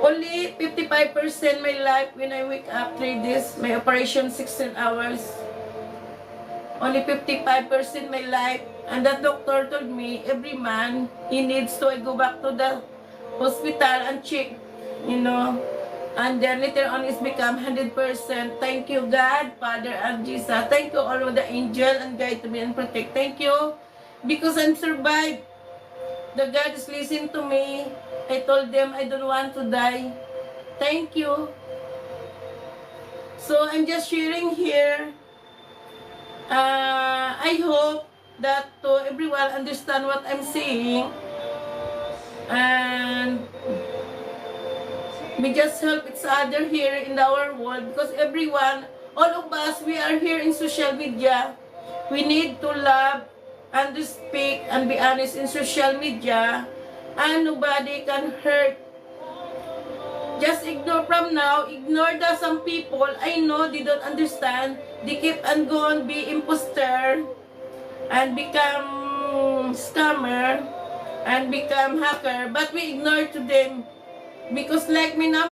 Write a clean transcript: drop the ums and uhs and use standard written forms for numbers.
Only 55% my life when I wake up 3 days. My operation 16 hours. Only 55% my life. And that doctor told me every man he needs to go back to the hospital and check, you know. And then later on it's become 100%. Thank you God, Father and Jesus. Thank you all of the angel and guide to me and protect. Thank you because I'm survived. The God is listening to me. I told them I don't want to die. Thank you. So I'm just sharing here. I hope that to everyone understand what I'm saying. And we just help each other here in our world because everyone, all of us, we are here in social media. We need to love and to speak and be honest in social media, and nobody can hurt. Just ignore from now, ignore the some people. I know they don't understand. They keep on going be imposter and become scammer and become hacker, but we ignore to them because like me now.